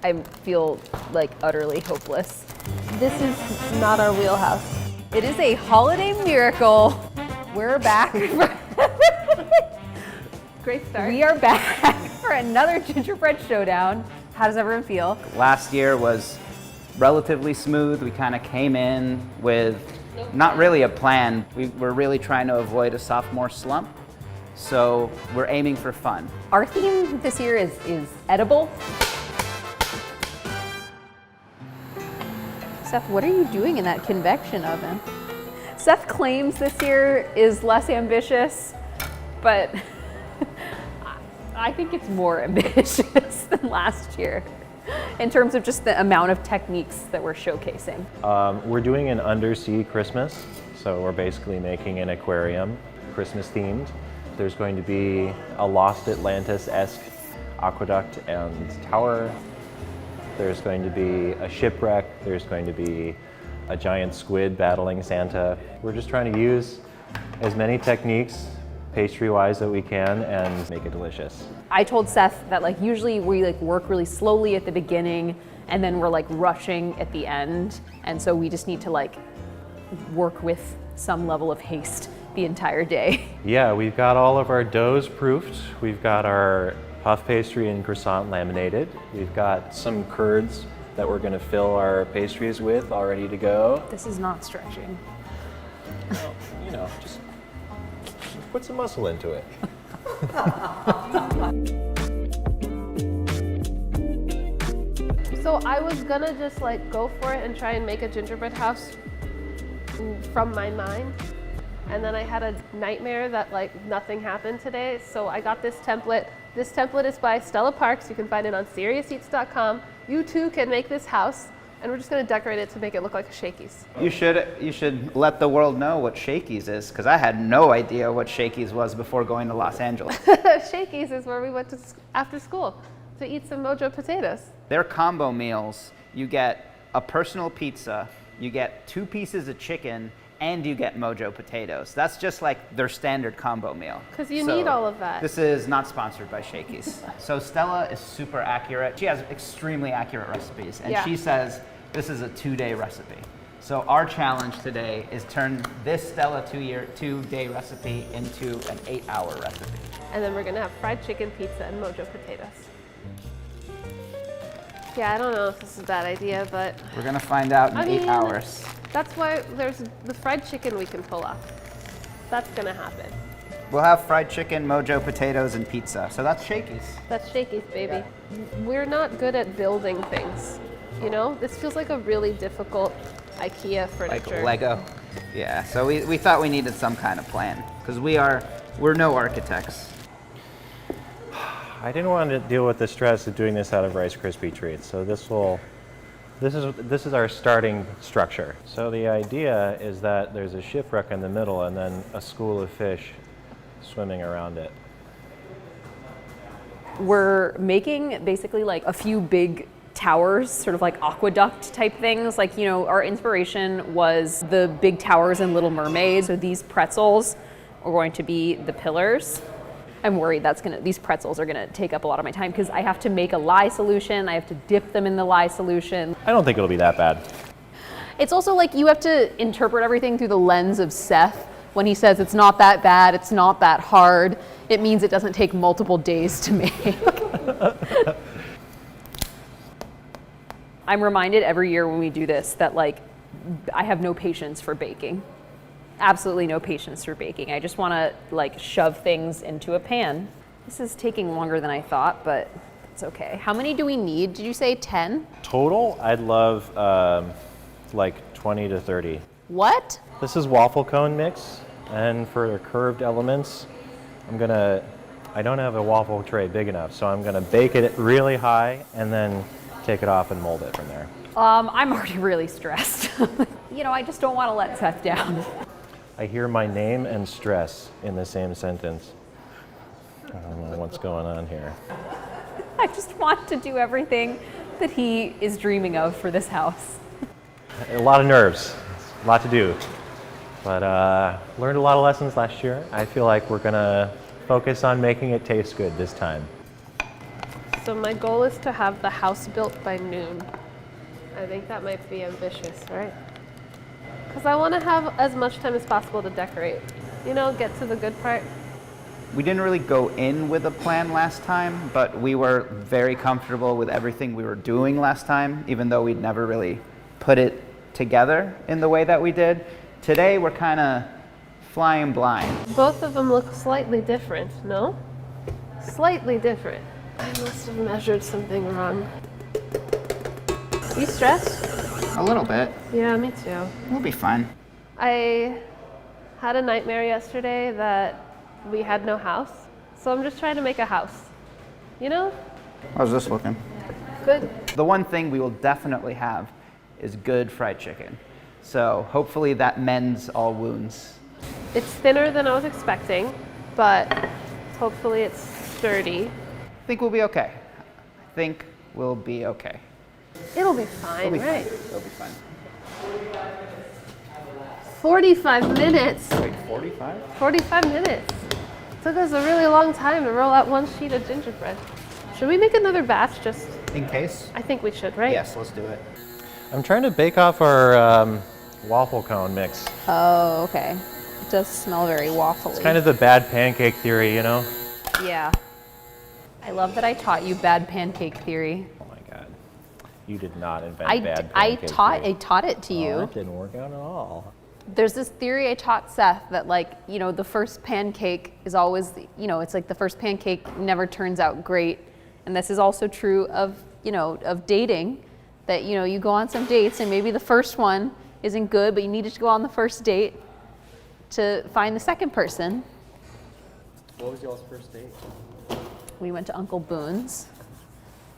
I feel like utterly hopeless. This is not our wheelhouse. It is a holiday miracle. We're back. Great start. We are back for another gingerbread showdown. How does everyone feel? Last year was relatively smooth. We kind of came in with not really a plan. We were really trying to avoid a sophomore slump. So we're aiming for fun. Our theme this year is edible. Seth, what are you doing in that convection oven? Seth claims this year is less ambitious, but I think it's more ambitious than last year in terms of just the amount of techniques that we're showcasing. We're doing an undersea Christmas, so we're basically making an aquarium, Christmas themed. There's going to be a Lost Atlantis-esque aqueduct and tower. There's going to be a shipwreck. There's going to be a giant squid battling Santa. We're just trying to use as many techniques pastry-wise that we can and make it delicious. I told Seth that usually we work really slowly at the beginning and then we're rushing at the end. And so we just need to work with some level of haste the entire day. Yeah, we've got all of our doughs proofed. We've got our puff pastry and croissant laminated. We've got some curds that we're gonna fill our pastries with, all ready to go. This is not stretching. Well, just put some muscle into it. So I was gonna just go for it and try and make a gingerbread house from my mind. And then I had a nightmare that nothing happened today. So I got this template. This template is by Stella Parks. You can find it on SeriousEats.com. You too can make this house. And we're just gonna decorate it to make it look like a Shakey's. You should let the world know what Shakey's is, because I had no idea what Shakey's was before going to Los Angeles. Shakey's is where we went to after school to eat some mojo potatoes. They're combo meals. You get a personal pizza, you get 2 pieces of chicken, and you get mojo potatoes. That's just their standard combo meal. Because you need all of that. This is not sponsored by Shakey's. So Stella is super accurate. She has extremely accurate recipes, and she says this is a 2-day recipe. So our challenge today is turn this Stella 2-day recipe into an 8-hour recipe. And then we're gonna have fried chicken, pizza, and mojo potatoes. Yeah, I don't know if this is a bad idea, but We're gonna find out in 8 hours. That's why there's the fried chicken we can pull off. That's gonna happen. We'll have fried chicken, mojo potatoes, and pizza. So that's Shakey's. That's Shakey's, baby. We're not good at building things, you know? This feels like a really difficult IKEA furniture. Like Lego. Yeah, so we thought we needed some kind of plan, because we're no architects. I didn't want to deal with the stress of doing this out of Rice Krispie treats, so this is our starting structure. So the idea is that there's a shipwreck in the middle and then a school of fish swimming around it. We're making basically a few big towers, sort of aqueduct type things. Our inspiration was the big towers in Little Mermaid. So these pretzels are going to be the pillars. I'm worried these pretzels are gonna take up a lot of my time because I have to make a lye solution. I have to dip them in the lye solution. I don't think it'll be that bad. It's also you have to interpret everything through the lens of Seth. When he says it's not that bad, it's not that hard, it means it doesn't take multiple days to make. I'm reminded every year when we do this that I have no patience for baking. Absolutely no patience for baking. I just want to shove things into a pan. This is taking longer than I thought, but it's okay. How many do we need? Did you say 10? Total, I'd love 20 to 30. What? This is waffle cone mix, and for curved elements, I don't have a waffle tray big enough, so I'm gonna bake it really high and then take it off and mold it from there. I'm already really stressed. I just don't want to let Seth down. I hear my name and stress in the same sentence. I don't know what's going on here. I just want to do everything that he is dreaming of for this house. A lot of nerves, a lot to do. But learned a lot of lessons last year. I feel like we're gonna focus on making it taste good this time. So my goal is to have the house built by noon. I think that might be ambitious, right? Because I want to have as much time as possible to decorate. You know, get to the good part. We didn't really go in with a plan last time, but we were very comfortable with everything we were doing last time, even though we'd never really put it together in the way that we did. Today, we're kind of flying blind. Both of them look slightly different, no? Slightly different. I must have measured something wrong. You stressed? A little bit. Yeah, me too. We'll be fine. I had a nightmare yesterday that we had no house. So I'm just trying to make a house. You know? How's this looking? Good. The one thing we will definitely have is good fried chicken. So hopefully that mends all wounds. It's thinner than I was expecting, but hopefully it's sturdy. I think we'll be okay. I think we'll be okay. It'll be fine, It'll be right? fine. It'll be fine. 45 minutes. Wait, 45? 45 minutes. Took us a really long time to roll out one sheet of gingerbread. Should we make another batch just? In case? I think we should, right? Yes, let's do it. I'm trying to bake off our waffle cone mix. Oh, okay. It does smell very waffly. It's kind of the bad pancake theory, you know? Yeah. I love that I taught you bad pancake theory. Oh my God. You did not invent I bad pancake theory. I taught it to you. Oh, that didn't work out at all. There's this theory I taught Seth that, like, you know, the first pancake is always, you know, it's like the first pancake never turns out great. And this is also true of, you know, of dating, that, you know, you go on some dates and maybe the first one isn't good, but you needed to go on the first date to find the second person. What was y'all's first date? We went to Uncle Boone's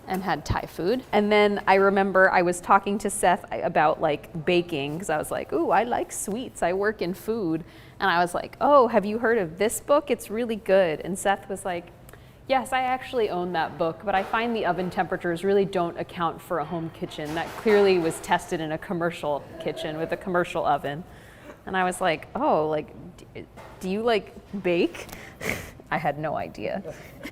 and had Thai food. And then I remember I was talking to Seth about like baking, because I was like, ooh, I like sweets, I work in food. And I was like, oh, have you heard of this book? It's really good. And Seth was like, yes, I actually own that book, but I find the oven temperatures really don't account for a home kitchen. That clearly was tested in a commercial kitchen with a commercial oven. And I was like, oh, like, do you like bake? I had no idea.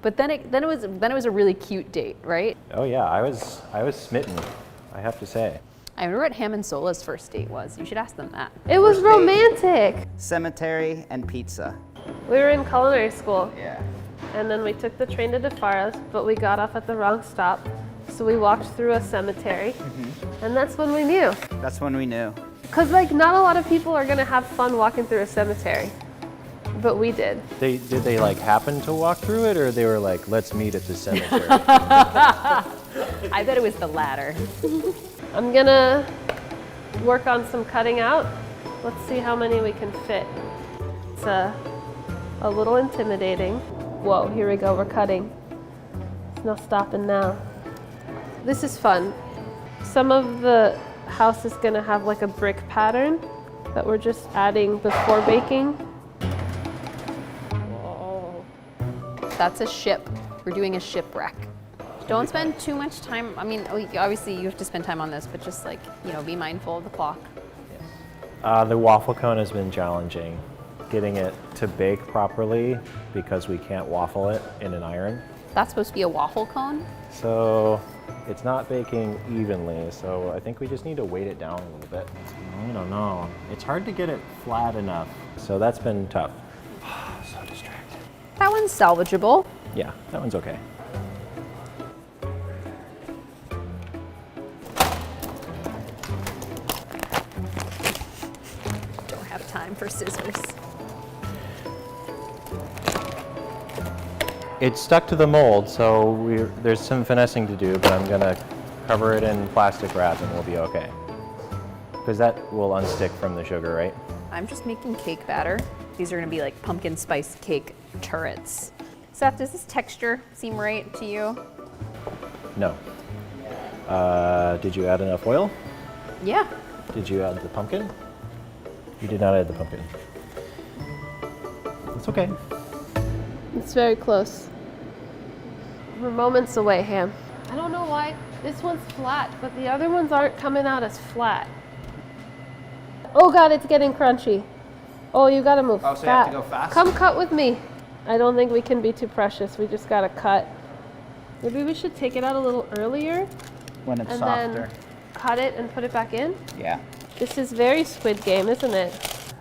But then it was a really cute date, right? Oh yeah, I was smitten, I have to say. I remember what Ham and Sohla's first date was. You should ask them that. It was romantic. Cemetery and pizza. We were in culinary school, Yeah. and then we took the train to DeFaras, but we got off at the wrong stop. So we walked through a cemetery, and that's when we knew. That's when we knew. Because, like, not a lot of people are going to have fun walking through a cemetery, but we did. Did they like happen to walk through it, or they were like, let's meet at the cemetery? I bet it was the latter. I'm going to work on some cutting out. Let's see how many we can fit. It's a little intimidating. Whoa, here we go, we're cutting. There's no stopping now. This is fun. Some of the house is gonna have like a brick pattern that we're just adding before baking. Whoa. That's a ship. We're doing a shipwreck. Don't spend too much time. I mean, obviously you have to spend time on this, but just like, you know, be mindful of the clock. The waffle cone has been challenging. Getting it to bake properly because we can't waffle it in an iron. That's supposed to be a waffle cone? So it's not baking evenly, so I think we just need to weight it down a little bit. I don't know. It's hard to get it flat enough. So that's been tough. So distracted. That one's salvageable. Yeah, that one's okay. Don't have time for scissors. It's stuck to the mold, so there's some finessing to do, but I'm gonna cover it in plastic wrap and we'll be okay. Because that will unstick from the sugar, right? I'm just making cake batter. These are gonna be like pumpkin spice cake turrets. Seth, does this texture seem right to you? No. Did you add enough oil? Yeah. Did you add the pumpkin? You did not add the pumpkin. It's okay. It's very close. We're moments away, Ham. I don't know why this one's flat, but the other ones aren't coming out as flat. Oh God, it's getting crunchy. Oh, you gotta move Oh, so you have to go fast? Come cut with me. I don't think we can be too precious. We just gotta cut Maybe we should take it out a little earlier When it's and softer. then cut it and put it back in. Yeah. This is very Squid Game, isn't it?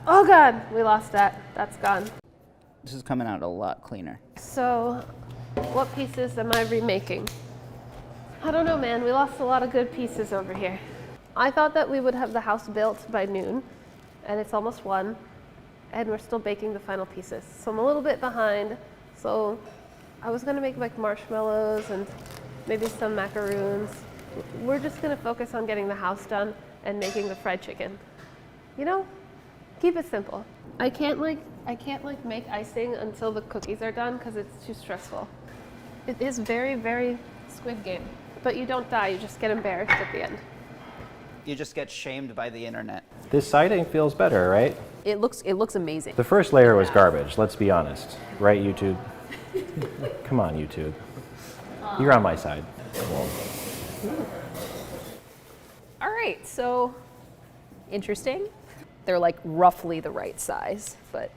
Oh God, we lost that. That's gone. This is coming out a lot cleaner. So, what pieces am I remaking? I don't know, man. We lost a lot of good pieces over here. I thought that we would have the house built by noon, and it's almost 1, and we're still baking the final pieces. So I'm a little bit behind. So I was gonna make like marshmallows and maybe some macaroons. We're just gonna focus on getting the house done and making the fried chicken. You know, keep it simple. I can't make icing until the cookies are done because it's too stressful. It is very, very Squid Game. But you don't die, you just get embarrassed at the end. You just get shamed by the internet. This siding feels better, right? It looks amazing. The first layer was garbage, let's be honest. Right, YouTube? Come on, YouTube. You're on my side. All right, so interesting. They're like roughly the right size, but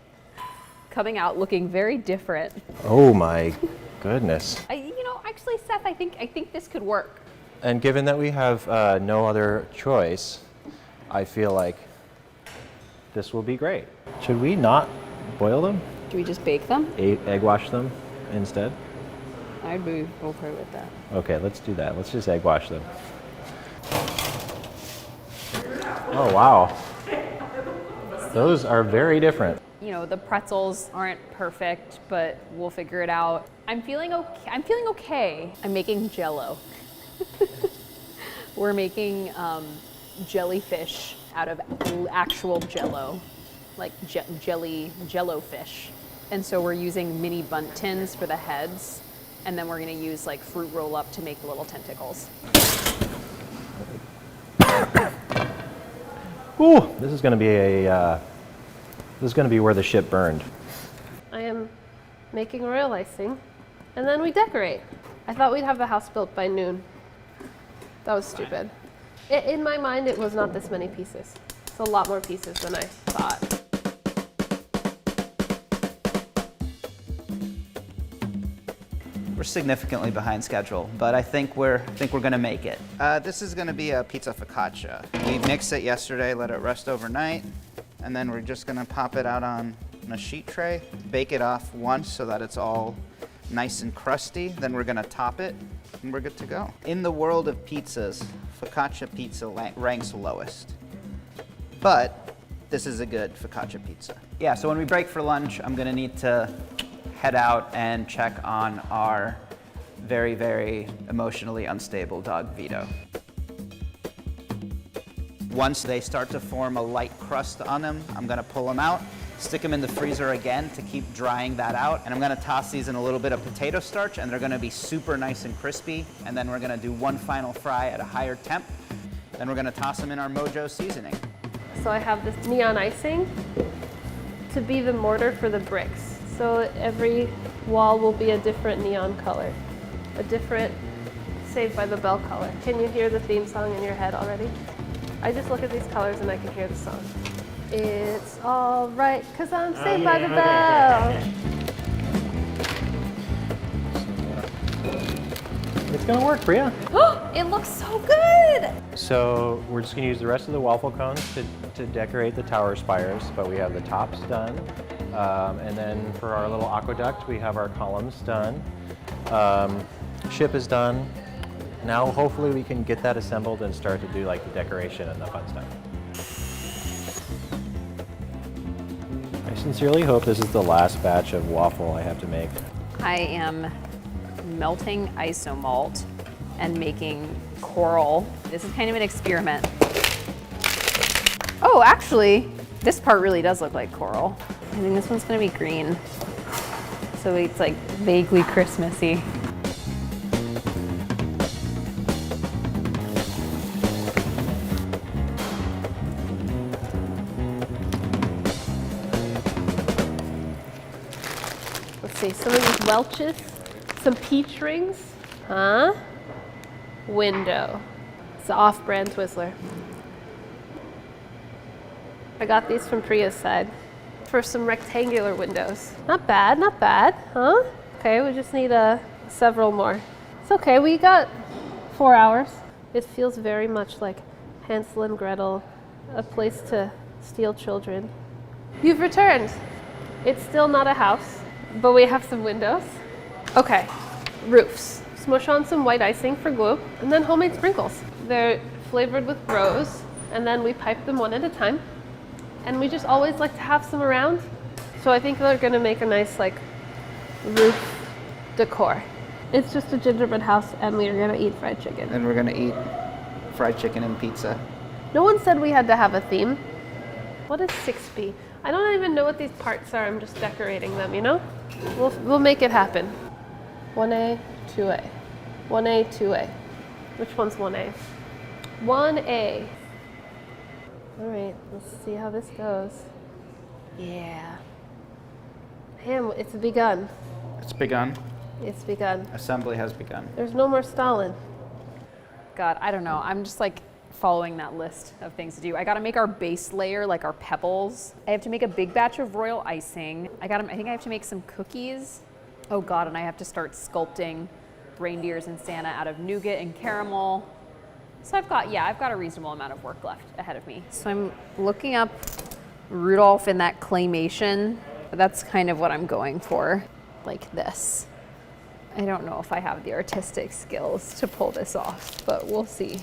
coming out looking very different. Oh my goodness. Actually, Seth, I think this could work. And given that we have no other choice, I feel like this will be great. Should we not boil them? Do we just bake them? Egg wash them instead? I'd be okay with that. Okay, let's do that. Let's just egg wash them. Oh, wow. Those are very different. You know, the pretzels aren't perfect, but we'll figure it out. I'm feeling okay. I'm making Jell-O. We're making jellyfish out of actual Jell-O, like Jell-O fish. And so we're using mini bundt tins for the heads, and then we're gonna use like fruit roll up to make the little tentacles. Ooh, this is gonna be where the ship burned. I am making royal icing, and then we decorate. I thought we'd have the house built by noon. That was stupid. In my mind, it was not this many pieces. It's a lot more pieces than I thought. We're significantly behind schedule, but I think we're gonna make it. This is gonna be a pizza focaccia. We mixed it yesterday, let it rest overnight, and then we're just gonna pop it out on a sheet tray, bake it off once so that it's all nice and crusty. Then we're gonna top it, and we're good to go. In the world of pizzas, focaccia pizza ranks lowest, but this is a good focaccia pizza. Yeah, so when we break for lunch, I'm gonna need to head out and check on our very, very emotionally unstable dog, Vito. Once they start to form a light crust on them, I'm gonna pull them out, stick them in the freezer again to keep drying that out, and I'm gonna toss these in a little bit of potato starch, and they're gonna be super nice and crispy, and then we're gonna do one final fry at a higher temp, then we're gonna toss them in our Mojo seasoning. So I have this neon icing to be the mortar for the bricks. So every wall will be a different neon color, a different Saved by the Bell color. Can you hear the theme song in your head already? I just look at these colors and I can hear the song. It's all right, 'cause I'm saved by the bell. It's gonna work, Priya. It looks so good! So we're just gonna use the rest of the waffle cones to decorate the tower spires, but we have the tops done. And then for our little aqueduct, we have our columns done. Ship is done. Now hopefully we can get that assembled and start to do like the decoration and the fun stuff. I sincerely hope this is the last batch of waffle I have to make. I am melting isomalt and making coral. This is kind of an experiment. Oh, actually, this part really does look like coral. I think this one's gonna be green. So it's like vaguely Christmassy. Let's see, some of these Welch's, some peach rings. Huh? Window. It's an off-brand Twizzler. I got these from Priya's side for some rectangular windows. Not bad, huh? Okay, we just need several more. It's okay, we got 4 hours. It feels very much like Hansel and Gretel, a place to steal children. You've returned. It's still not a house, but we have some windows. Okay, roofs. Smush on some white icing for glue, and then homemade sprinkles. They're flavored with rose, and then we pipe them one at a time. And we just always like to have some around. So I think they're gonna make a nice like roof decor. It's just a gingerbread house, and we are gonna eat fried chicken. And we're gonna eat fried chicken and pizza. No one said we had to have a theme. What is 6B? I don't even know what these parts are. I'm just decorating them, you know? We'll make it happen. 1A, 2A. 1A, 2A. Which one's 1A? 1A. All right, let's see how this goes. Yeah. Ham, it's begun. It's begun. It's begun. Assembly has begun. There's no more Stalin. God, I don't know. I'm just like following that list of things to do. I gotta make our base layer, like our pebbles. I have to make a big batch of royal icing. I think I have to make some cookies. Oh God, and I have to start sculpting reindeers and Santa out of nougat and caramel. So I've got a reasonable amount of work left ahead of me. So I'm looking up Rudolph in that claymation. That's kind of what I'm going for, like this. I don't know if I have the artistic skills to pull this off, but we'll see.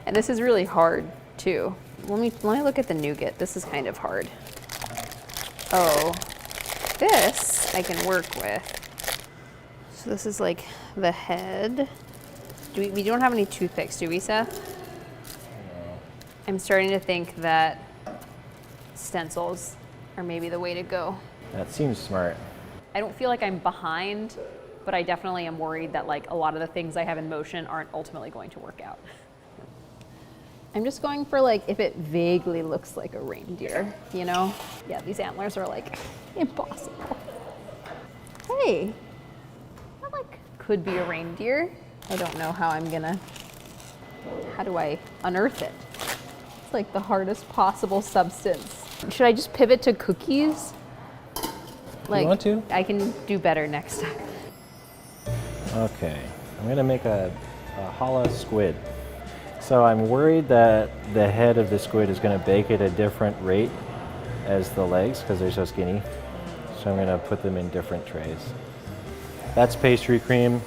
And this is really hard too. Let me look at the nougat. This is kind of hard. Oh, this I can work with. So this is like the head. We don't have any toothpicks, do we, Seth? No. I'm starting to think that stencils are maybe the way to go. That seems smart. I don't feel like I'm behind, but I definitely am worried that like a lot of the things I have in motion aren't ultimately going to work out. I'm just going for like if it vaguely looks like a reindeer, you know? Yeah, these antlers are like impossible. Hey, that like could be a reindeer. I don't know how do I unearth it? It's like the hardest possible substance. Should I just pivot to cookies? Like, you want to? I can do better next time. Okay, I'm gonna make a challah squid. So I'm worried that the head of the squid is gonna bake at a different rate as the legs because they're so skinny. So I'm gonna put them in different trays. That's pastry cream.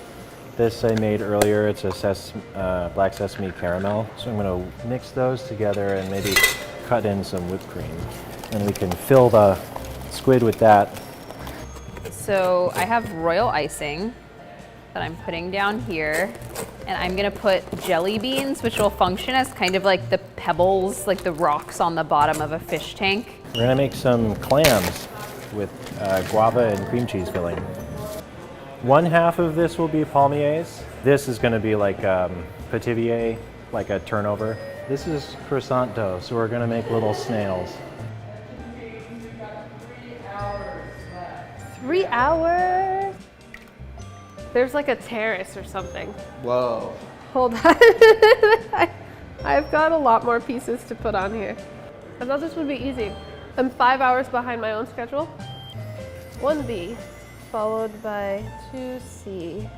This I made earlier. It's a black sesame caramel. So I'm gonna mix those together and maybe cut in some whipped cream. And we can fill the squid with that. So I have royal icing that I'm putting down here, and I'm gonna put jelly beans, which will function as kind of like the pebbles, like the rocks on the bottom of a fish tank. We're gonna make some clams with guava and cream cheese filling. One half of this will be palmiers. This is gonna be like pativier, like a turnover. This is croissant dough, so we're gonna make little snails. 3 hours? There's like a terrace or something. Whoa. Hold on. I've got a lot more pieces to put on here. I thought this would be easy. I'm 5 hours behind my own schedule. 1B, followed by 2C.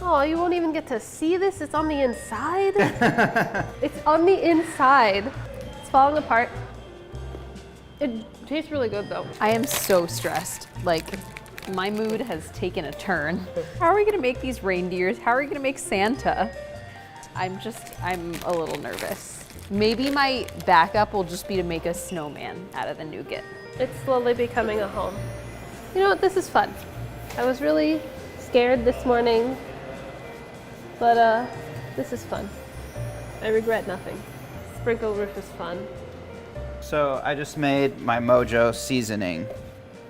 Oh, you won't even get to see this? It's on the inside? It's on the inside. It's falling apart. It tastes really good though. I am so stressed. Like, my mood has taken a turn. How are we gonna make these reindeers? How are we gonna make Santa? I'm a little nervous. Maybe my backup will just be to make a snowman out of the nougat. It's slowly becoming a home. You know what, this is fun. I was really scared this morning, but this is fun. I regret nothing. Sprinkle roof is fun. So I just made my Mojo seasoning.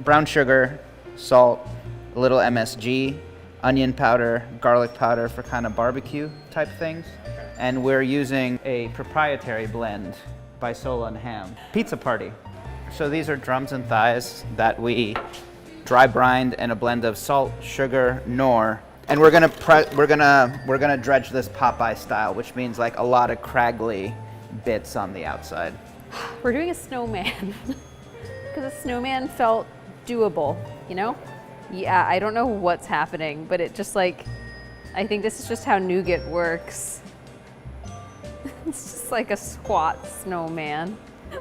Brown sugar, salt, a little MSG, onion powder, garlic powder for kind of barbecue type things. And we're using a proprietary blend by Sohla and Ham. Pizza party. So these are drums and thighs that we dry brined in a blend of salt, sugar, nor, and we're gonna dredge this Popeye style, which means like a lot of craggly bits on the outside. We're doing a snowman because a snowman felt doable, you know? Yeah, I don't know what's happening, but it just like I think this is just how nougat works. It's just like a squat snowman.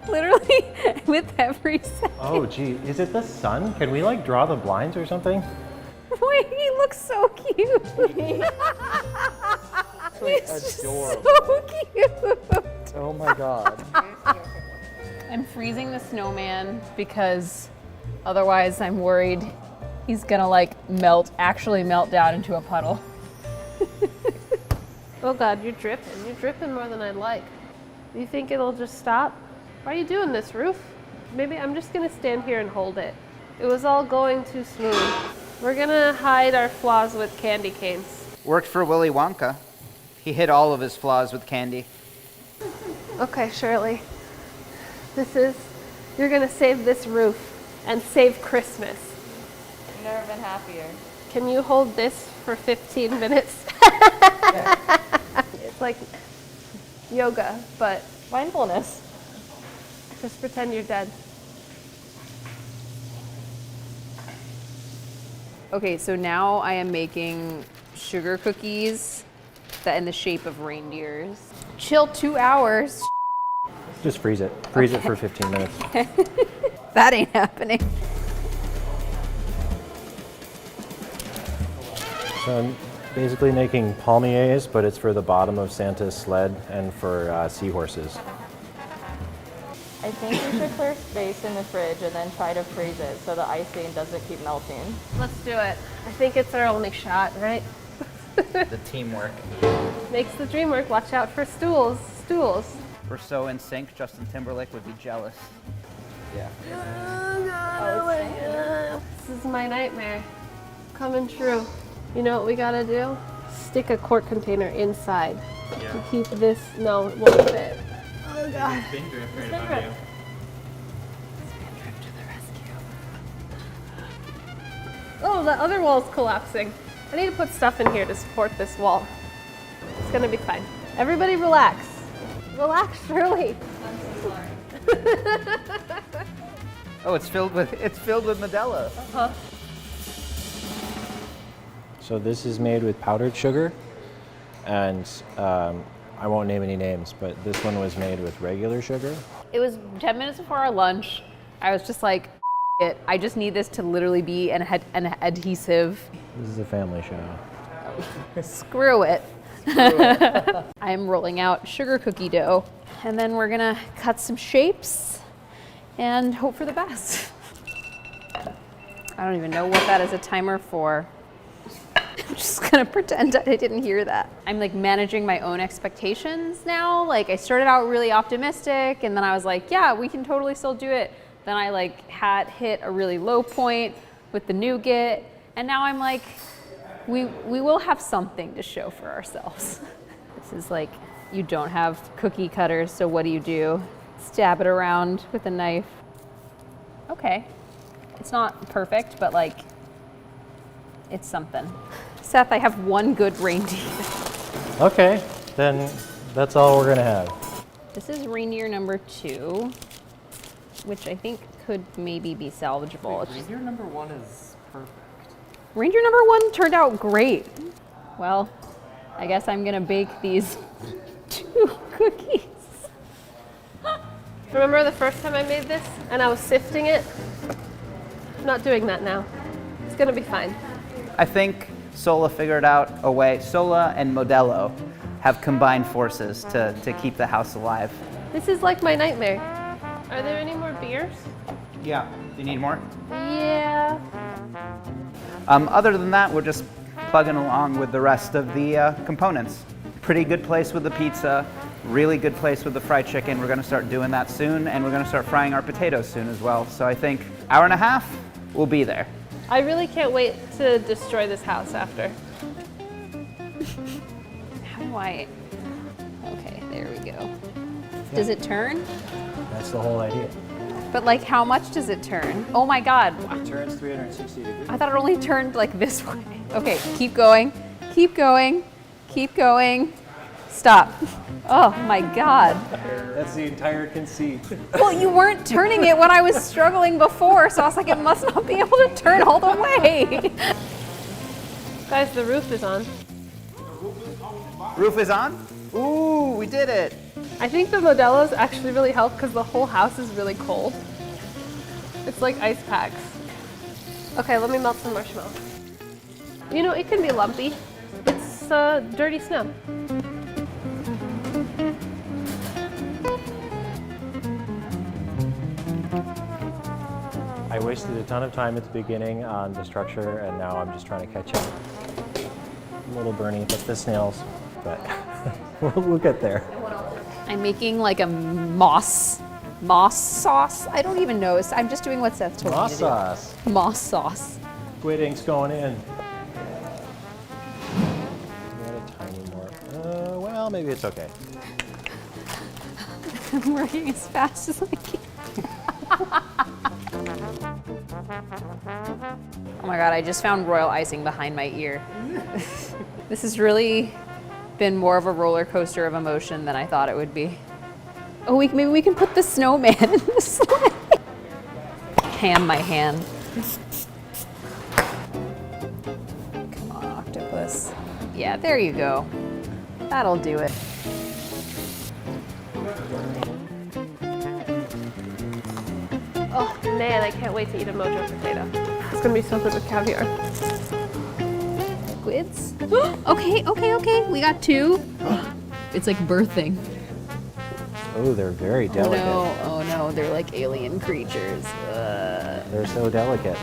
Literally with every second. Oh gee, is it the sun? Can we like draw the blinds or something? Wait, he looks so cute. He's adorable. so cute. Oh my god. I'm freezing the snowman because otherwise I'm worried he's gonna like actually melt down into a puddle. Oh God, you're dripping. You're dripping more than I'd like. Do you think it'll just stop? Why are you doing this, Roof? Maybe I'm just gonna stand here and hold it. It was all going too smooth. We're gonna hide our flaws with candy canes. Worked for Willy Wonka. He hid all of his flaws with candy. Okay, Shirley. You're gonna save this roof and save Christmas. I've never been happier. Can you hold this for 15 minutes? It's like yoga, but Mindfulness. just pretend you're dead. Okay, so now I am making sugar cookies that in the shape of reindeers. Chill 2 hours. Just freeze it. Freeze it for 15 minutes. That ain't happening. So I'm basically making palmiers, but it's for the bottom of Santa's sled and for seahorses. I think we should clear space in the fridge and then try to freeze it so the icing doesn't keep melting. Let's do it. I think it's our only shot, right? The teamwork. Makes the dream work. Watch out for stools. Stools. We're so in sync, Justin Timberlake would be jealous. Yeah. This is my nightmare. Coming true. You know what we gotta do? Stick a quart container inside to keep this. No, it won't fit. Oh God. Oh, the other wall's collapsing. I need to put stuff in here to support this wall. It's gonna be fine. Everybody relax. Relax, Shirley. Oh, it's filled with Modelo. Uh-huh. So this is made with powdered sugar, and I won't name any names, but this one was made with regular sugar. It was 10 minutes before our lunch. I was just like, I just need this to literally be an adhesive. This is a family show. Screw it. I'm rolling out sugar cookie dough, and then we're gonna cut some shapes and hope for the best. I don't even know what that is a timer for. I'm just gonna pretend I didn't hear that. I'm like managing my own expectations now. Like I started out really optimistic, and then I was like, yeah, we can totally still do it. Then I like had hit a really low point with the nougat, and now I'm like, we will have something to show for ourselves. This is like, you don't have cookie cutters, so what do? Stab it around with a knife. Okay, it's not perfect, but like, it's something. Seth, I have one good reindeer. Okay, then that's all we're gonna have. This is reindeer number 2, which I think could maybe be salvageable. It's just- Reindeer number 1 is perfect. Reindeer number 1 turned out great. Well, I guess I'm gonna bake these 2 cookies. Remember the first time I made this and I was sifting it? I'm not doing that now. It's gonna be fine. I think Sohla figured out a way. Sohla and Modelo have combined forces to keep the house alive. This is like my nightmare. Are there any more beers? Yeah. Do you need more? Yeah. Other than that, we're just plugging along with the rest of the components. Pretty good place with the pizza, really good place with the fried chicken. We're gonna start doing that soon, and we're gonna start frying our potatoes soon as well. So I think hour and a half, we'll be there. I really can't wait to destroy this house after. How do I? Okay, there we go. Does it turn? That's the whole idea. But like, how much does it turn? Oh my God. It turns 360 degrees. I thought it only turned like this way. Okay, keep going, keep going, keep going. Stop. Oh my God. That's the entire conceit. Well, you weren't turning it when I was struggling before, so I was like, it must not be able to turn all the way. Guys, the roof is on. Roof is on? Ooh, we did it. I think the Modelo's actually really help because the whole house is really cold. It's like ice packs. Okay, let me melt some marshmallow. You know, it can be lumpy. It's dirty snow. I wasted a ton of time at the beginning on the structure, and now I'm just trying to catch up. A little burny, but the snails, but we'll get there. I'm making like a moss sauce. I don't even know. I'm just doing what Seth told me to do. Moss sauce. Moss sauce. Squid ink's going in. Add a tiny more. Well, maybe it's okay. I'm working as fast as I can. Oh my god, I just found royal icing behind my ear. This has really been more of a roller coaster of emotion than I thought it would be. Oh, maybe we can put the snowman in the slide. Ham my hand. Come on, octopus. Yeah, there you go. That'll do it. Oh man, I can't wait to eat a mojo potato. It's gonna be so good with caviar. Squids? Okay. We got 2. It's like birthing. Oh, they're very delicate. Oh no, they're like alien creatures. They're so delicate.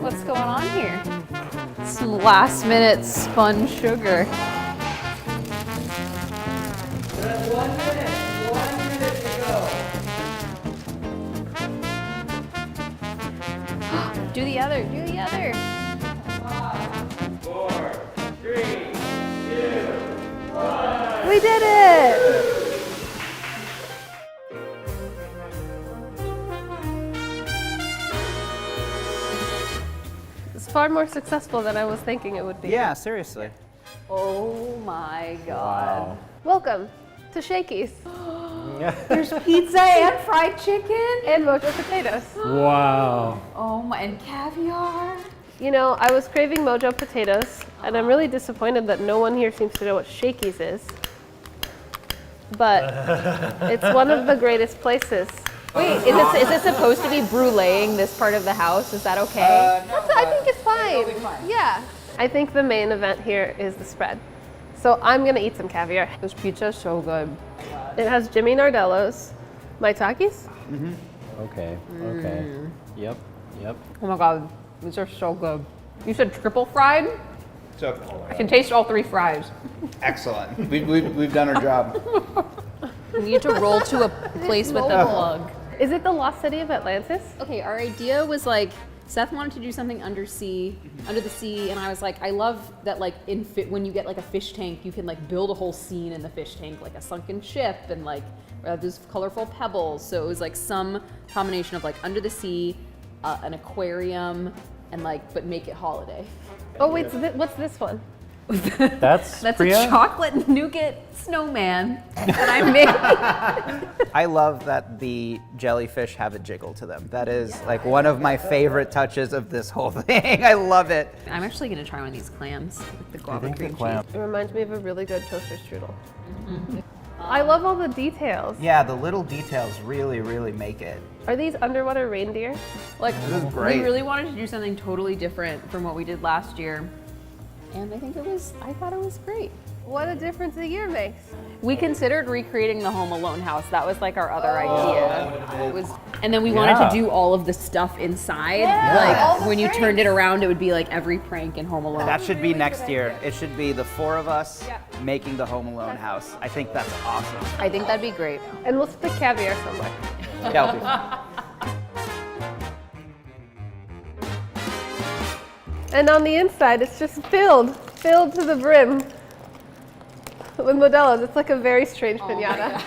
What's going on here? Some last minute spun sugar. Do the other. 4, 3, 2, 1. We did it! It's far more successful than I was thinking it would be. Yeah, seriously. Oh my god. Wow. Welcome to Shakey's There's pizza and fried chicken. and mojo potatoes. Wow. Oh my, and caviar. You know, I was craving mojo potatoes, and I'm really disappointed that no one here seems to know what Shakey's is. But it's one of the greatest places. Wait, is it supposed to be bruleeing this part of the house? Is that okay? I think it's fine. Yeah. I think the main event here is the spread. So I'm gonna eat some caviar. This pizza is so good. It has Jimmy Nardello's maitakis. Okay. Yep. Oh my god, these are so good. You said triple fried? So I can taste all 3 fries. excellent. We've done our job. We need to roll to a place with a plug. Is it the Lost City of Atlantis? Okay, our idea was like, Seth wanted to do something under the sea, and I was like, I love that like when you get like a fish tank, you can like build a whole scene in the fish tank, like a sunken ship and like those colorful pebbles. So it was like some combination of like under the sea, an aquarium, and like, but make it holiday. Oh wait, what's this one? That's Priya? a chocolate nougat snowman that I made. I love that the jellyfish have a jiggle to them. That is like one of my favorite touches of this whole thing. I love it. I'm actually gonna try one of these clams with the I guava think the cream clam. It reminds me of a really good toaster strudel. I love all the details. Yeah, the little details really make it. Are these underwater reindeer? Like, This is great. we really wanted to do something totally different from what we did last year. And I thought it was great. What a difference a year makes. We considered recreating the Home Alone house. That was like our other idea. And then we wanted to do all of the stuff inside. Like when you turned it around, it would be like every prank in Home Alone. That should be next year. It should be the 4 of us making the Home Alone house. I think that's awesome. I think that'd be great. And we'll stick caviar somewhere. That would be fun. And on the inside, it's just filled to the brim with Modelo's. It's like a very strange piñata.